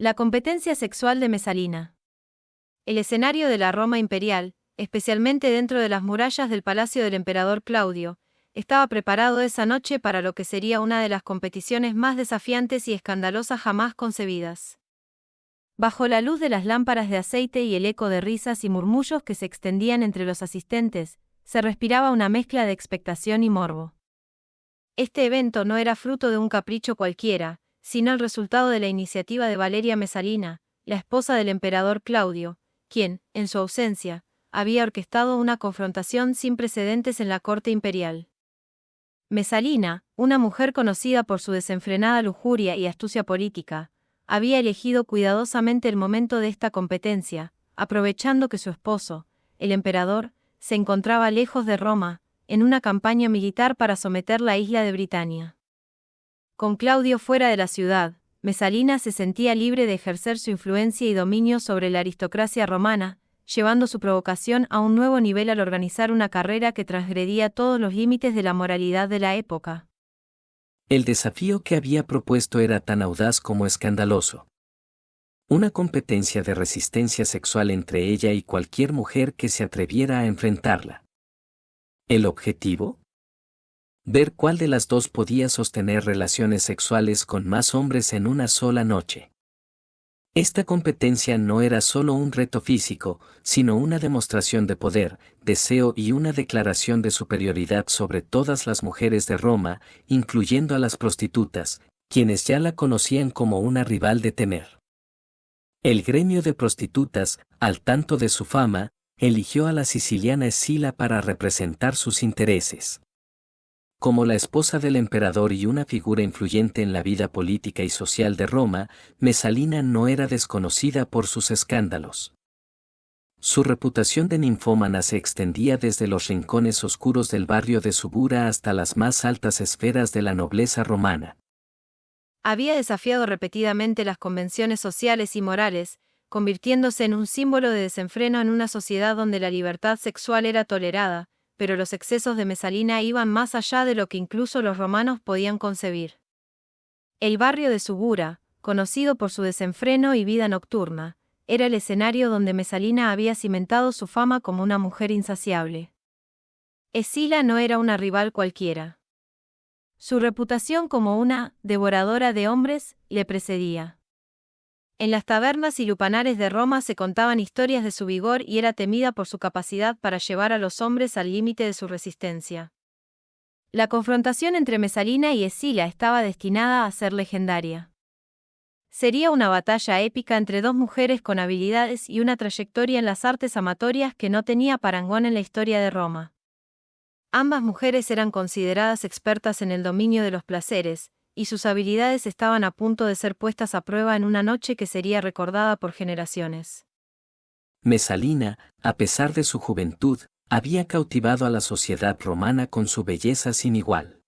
La competencia sexual de Mesalina. El escenario de la Roma imperial, especialmente dentro de las murallas del palacio del emperador Claudio, estaba preparado esa noche para lo que sería una de las competiciones más desafiantes y escandalosas jamás concebidas. Bajo la luz de las lámparas de aceite y el eco de risas y murmullos que se extendían entre los asistentes, se respiraba una mezcla de expectación y morbo. Este evento no era fruto de un capricho cualquiera, sino el resultado de la iniciativa de Valeria Mesalina, la esposa del emperador Claudio, quien, en su ausencia, había orquestado una confrontación sin precedentes en la corte imperial. Mesalina, una mujer conocida por su desenfrenada lujuria y astucia política, había elegido cuidadosamente el momento de esta competencia, aprovechando que su esposo, el emperador, se encontraba lejos de Roma, en una campaña militar para someter la isla de Britania. Con Claudio fuera de la ciudad, Mesalina se sentía libre de ejercer su influencia y dominio sobre la aristocracia romana, llevando su provocación a un nuevo nivel al organizar una carrera que transgredía todos los límites de la moralidad de la época. El desafío que había propuesto era tan audaz como escandaloso. Una competencia de resistencia sexual entre ella y cualquier mujer que se atreviera a enfrentarla. ¿El objetivo? Ver cuál de las dos podía sostener relaciones sexuales con más hombres en una sola noche. Esta competencia no era solo un reto físico, sino una demostración de poder, deseo y una declaración de superioridad sobre todas las mujeres de Roma, incluyendo a las prostitutas, quienes ya la conocían como una rival de temer. El gremio de prostitutas, al tanto de su fama, eligió a la siciliana Escila para representar sus intereses. Como la esposa del emperador y una figura influyente en la vida política y social de Roma, Mesalina no era desconocida por sus escándalos. Su reputación de ninfómana se extendía desde los rincones oscuros del barrio de Subura hasta las más altas esferas de la nobleza romana. Había desafiado repetidamente las convenciones sociales y morales, convirtiéndose en un símbolo de desenfreno en una sociedad donde la libertad sexual era tolerada, pero los excesos de Mesalina iban más allá de lo que incluso los romanos podían concebir. El barrio de Subura, conocido por su desenfreno y vida nocturna, era el escenario donde Mesalina había cimentado su fama como una mujer insaciable. Escila no era una rival cualquiera. Su reputación como una devoradora de hombres le precedía. En las tabernas y lupanares de Roma se contaban historias de su vigor y era temida por su capacidad para llevar a los hombres al límite de su resistencia. La confrontación entre Mesalina y Escila estaba destinada a ser legendaria. Sería una batalla épica entre dos mujeres con habilidades y una trayectoria en las artes amatorias que no tenía parangón en la historia de Roma. Ambas mujeres eran consideradas expertas en el dominio de los placeres, y sus habilidades estaban a punto de ser puestas a prueba en una noche que sería recordada por generaciones. Mesalina, a pesar de su juventud, había cautivado a la sociedad romana con su belleza sin igual.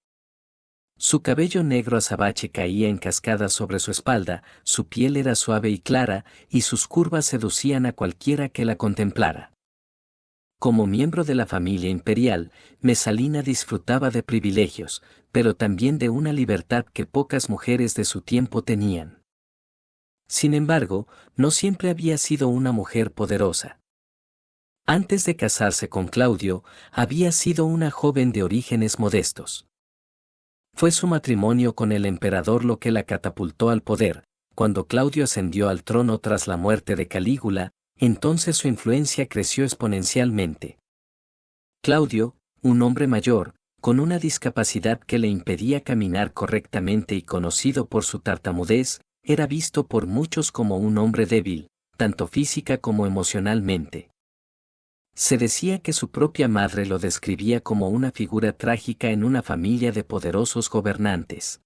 Su cabello negro azabache caía en cascadas sobre su espalda, su piel era suave y clara, y sus curvas seducían a cualquiera que la contemplara. Como miembro de la familia imperial, Mesalina disfrutaba de privilegios, pero también de una libertad que pocas mujeres de su tiempo tenían. Sin embargo, no siempre había sido una mujer poderosa. Antes de casarse con Claudio, había sido una joven de orígenes modestos. Fue su matrimonio con el emperador lo que la catapultó al poder. Cuando Claudio ascendió al trono tras la muerte de Calígula, entonces su influencia creció exponencialmente. Claudio, un hombre mayor, con una discapacidad que le impedía caminar correctamente y conocido por su tartamudez, era visto por muchos como un hombre débil, tanto física como emocionalmente. Se decía que su propia madre lo describía como una figura trágica en una familia de poderosos gobernantes.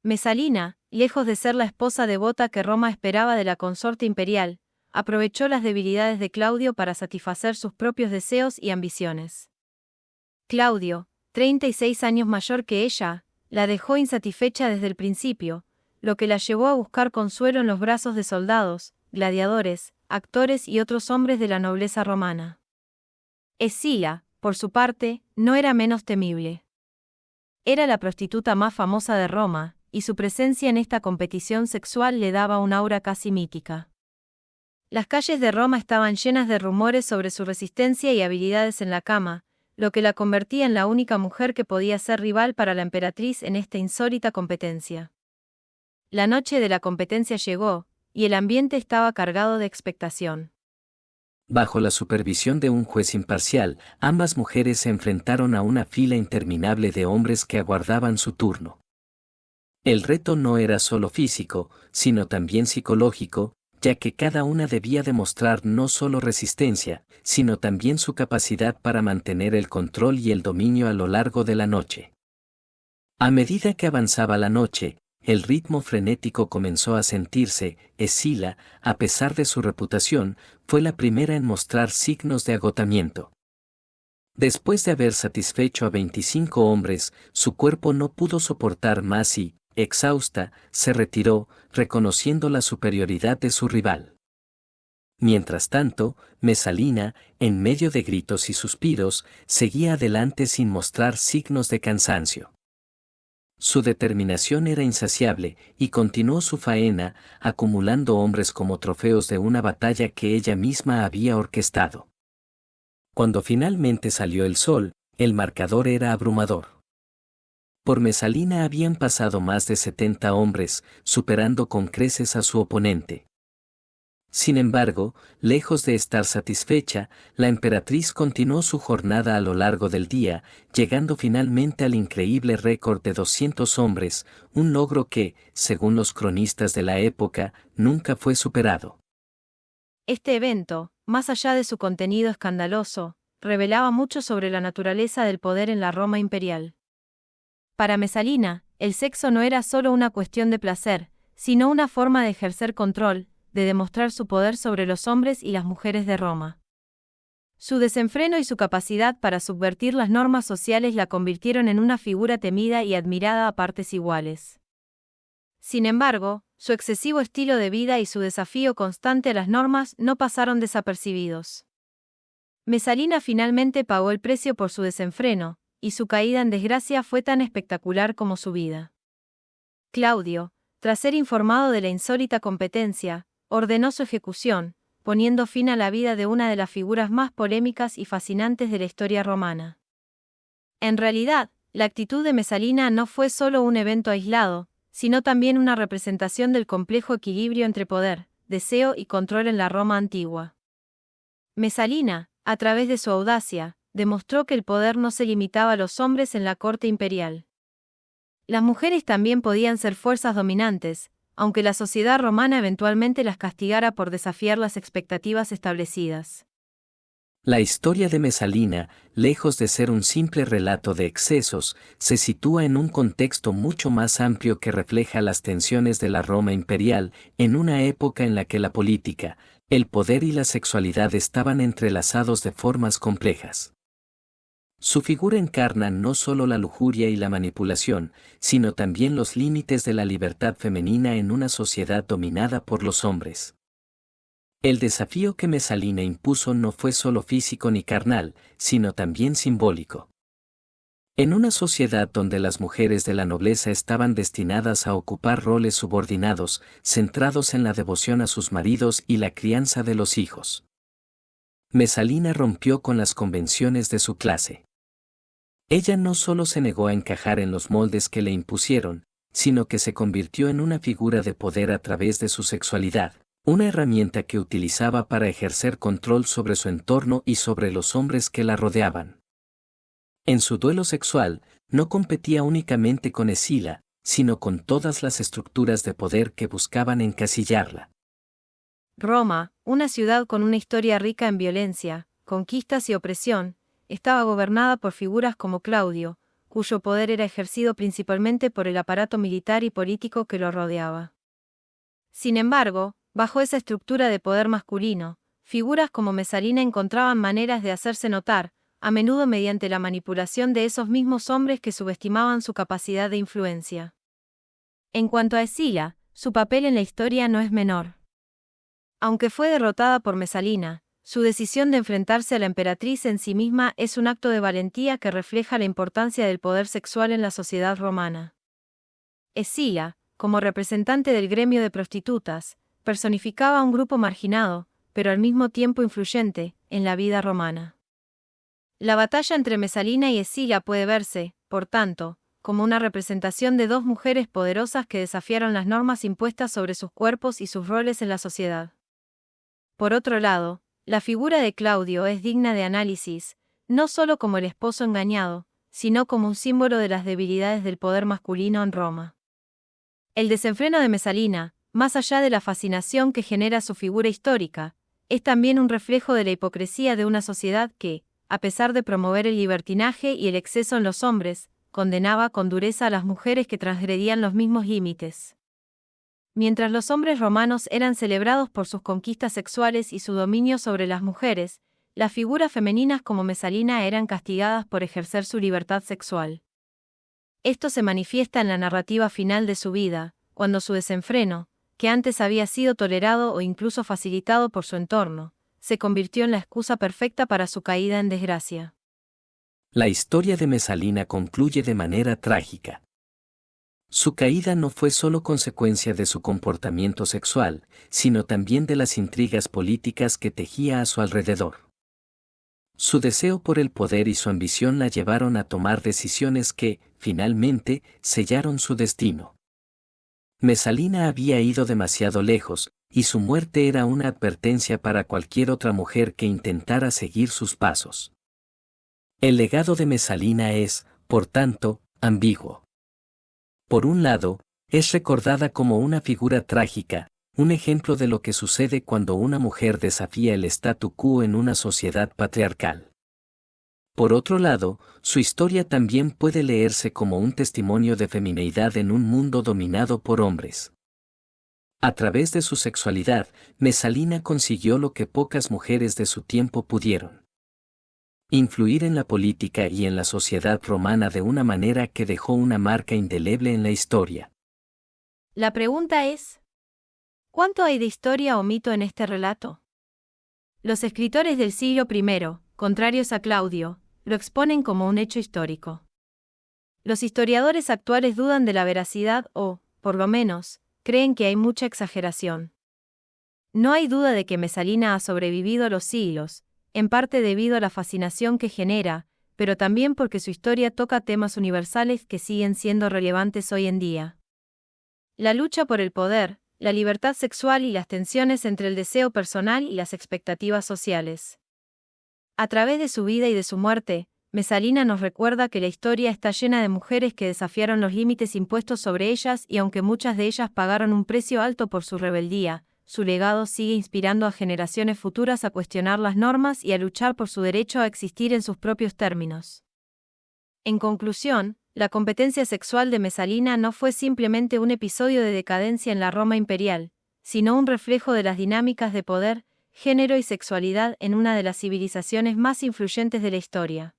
Mesalina, lejos de ser la esposa devota que Roma esperaba de la consorte imperial, aprovechó las debilidades de Claudio para satisfacer sus propios deseos y ambiciones. Claudio, 36 años mayor que ella, la dejó insatisfecha desde el principio, lo que la llevó a buscar consuelo en los brazos de soldados, gladiadores, actores y otros hombres de la nobleza romana. Escila, por su parte, no era menos temible. Era la prostituta más famosa de Roma, y su presencia en esta competición sexual le daba un aura casi mítica. Las calles de Roma estaban llenas de rumores sobre su resistencia y habilidades en la cama, lo que la convertía en la única mujer que podía ser rival para la emperatriz en esta insólita competencia. La noche de la competencia llegó, y el ambiente estaba cargado de expectación. Bajo la supervisión de un juez imparcial, ambas mujeres se enfrentaron a una fila interminable de hombres que aguardaban su turno. El reto no era solo físico, sino también psicológico, ya que cada una debía demostrar no solo resistencia, sino también su capacidad para mantener el control y el dominio a lo largo de la noche. A medida que avanzaba la noche, el ritmo frenético comenzó a sentirse. Escila, a pesar de su reputación, fue la primera en mostrar signos de agotamiento. Después de haber satisfecho a 25 hombres, su cuerpo no pudo soportar más y, exhausta, se retiró, reconociendo la superioridad de su rival. Mientras tanto, Mesalina, en medio de gritos y suspiros, seguía adelante sin mostrar signos de cansancio. Su determinación era insaciable, y continuó su faena, acumulando hombres como trofeos de una batalla que ella misma había orquestado. Cuando finalmente salió el sol, el marcador era abrumador. Por Mesalina habían pasado más de 70 hombres, superando con creces a su oponente. Sin embargo, lejos de estar satisfecha, la emperatriz continuó su jornada a lo largo del día, llegando finalmente al increíble récord de 200 hombres, un logro que, según los cronistas de la época, nunca fue superado. Este evento, más allá de su contenido escandaloso, revelaba mucho sobre la naturaleza del poder en la Roma imperial. Para Mesalina, el sexo no era solo una cuestión de placer, sino una forma de ejercer control, de demostrar su poder sobre los hombres y las mujeres de Roma. Su desenfreno y su capacidad para subvertir las normas sociales la convirtieron en una figura temida y admirada a partes iguales. Sin embargo, su excesivo estilo de vida y su desafío constante a las normas no pasaron desapercibidos. Mesalina finalmente pagó el precio por su desenfreno, y su caída en desgracia fue tan espectacular como su vida. Claudio, tras ser informado de la insólita competencia, ordenó su ejecución, poniendo fin a la vida de una de las figuras más polémicas y fascinantes de la historia romana. En realidad, la actitud de Mesalina no fue solo un evento aislado, sino también una representación del complejo equilibrio entre poder, deseo y control en la Roma antigua. Mesalina, a través de su audacia, demostró que el poder no se limitaba a los hombres en la corte imperial. Las mujeres también podían ser fuerzas dominantes, aunque la sociedad romana eventualmente las castigara por desafiar las expectativas establecidas. La historia de Mesalina, lejos de ser un simple relato de excesos, se sitúa en un contexto mucho más amplio que refleja las tensiones de la Roma imperial, en una época en la que la política, el poder y la sexualidad estaban entrelazados de formas complejas. Su figura encarna no solo la lujuria y la manipulación, sino también los límites de la libertad femenina en una sociedad dominada por los hombres. El desafío que Mesalina impuso no fue solo físico ni carnal, sino también simbólico. En una sociedad donde las mujeres de la nobleza estaban destinadas a ocupar roles subordinados, centrados en la devoción a sus maridos y la crianza de los hijos, Mesalina rompió con las convenciones de su clase. Ella no solo se negó a encajar en los moldes que le impusieron, sino que se convirtió en una figura de poder a través de su sexualidad, una herramienta que utilizaba para ejercer control sobre su entorno y sobre los hombres que la rodeaban. En su duelo sexual, no competía únicamente con Escila, sino con todas las estructuras de poder que buscaban encasillarla. Roma, una ciudad con una historia rica en violencia, conquistas y opresión, estaba gobernada por figuras como Claudio, cuyo poder era ejercido principalmente por el aparato militar y político que lo rodeaba. Sin embargo, bajo esa estructura de poder masculino, figuras como Mesalina encontraban maneras de hacerse notar, a menudo mediante la manipulación de esos mismos hombres que subestimaban su capacidad de influencia. En cuanto a Escila, su papel en la historia no es menor. Aunque fue derrotada por Mesalina, su decisión de enfrentarse a la emperatriz en sí misma es un acto de valentía que refleja la importancia del poder sexual en la sociedad romana. Escila, como representante del gremio de prostitutas, personificaba a un grupo marginado, pero al mismo tiempo influyente, en la vida romana. La batalla entre Mesalina y Escila puede verse, por tanto, como una representación de dos mujeres poderosas que desafiaron las normas impuestas sobre sus cuerpos y sus roles en la sociedad. Por otro lado, la figura de Claudio es digna de análisis, no solo como el esposo engañado, sino como un símbolo de las debilidades del poder masculino en Roma. El desenfreno de Mesalina, más allá de la fascinación que genera su figura histórica, es también un reflejo de la hipocresía de una sociedad que, a pesar de promover el libertinaje y el exceso en los hombres, condenaba con dureza a las mujeres que transgredían los mismos límites. Mientras los hombres romanos eran celebrados por sus conquistas sexuales y su dominio sobre las mujeres, las figuras femeninas como Mesalina eran castigadas por ejercer su libertad sexual. Esto se manifiesta en la narrativa final de su vida, cuando su desenfreno, que antes había sido tolerado o incluso facilitado por su entorno, se convirtió en la excusa perfecta para su caída en desgracia. La historia de Mesalina concluye de manera trágica. Su caída no fue solo consecuencia de su comportamiento sexual, sino también de las intrigas políticas que tejía a su alrededor. Su deseo por el poder y su ambición la llevaron a tomar decisiones que, finalmente, sellaron su destino. Mesalina había ido demasiado lejos, y su muerte era una advertencia para cualquier otra mujer que intentara seguir sus pasos. El legado de Mesalina es, por tanto, ambiguo. Por un lado, es recordada como una figura trágica, un ejemplo de lo que sucede cuando una mujer desafía el statu quo en una sociedad patriarcal. Por otro lado, su historia también puede leerse como un testimonio de femineidad en un mundo dominado por hombres. A través de su sexualidad, Mesalina consiguió lo que pocas mujeres de su tiempo pudieron: influir en la política y en la sociedad romana de una manera que dejó una marca indeleble en la historia. La pregunta es: ¿cuánto hay de historia o mito en este relato? Los escritores del siglo I, contrarios a Claudio, lo exponen como un hecho histórico. Los historiadores actuales dudan de la veracidad o, por lo menos, creen que hay mucha exageración. No hay duda de que Mesalina ha sobrevivido a los siglos, en parte debido a la fascinación que genera, pero también porque su historia toca temas universales que siguen siendo relevantes hoy en día. La lucha por el poder, la libertad sexual y las tensiones entre el deseo personal y las expectativas sociales. A través de su vida y de su muerte, Mesalina nos recuerda que la historia está llena de mujeres que desafiaron los límites impuestos sobre ellas y aunque muchas de ellas pagaron un precio alto por su rebeldía, su legado sigue inspirando a generaciones futuras a cuestionar las normas y a luchar por su derecho a existir en sus propios términos. En conclusión, la competencia sexual de Mesalina no fue simplemente un episodio de decadencia en la Roma imperial, sino un reflejo de las dinámicas de poder, género y sexualidad en una de las civilizaciones más influyentes de la historia.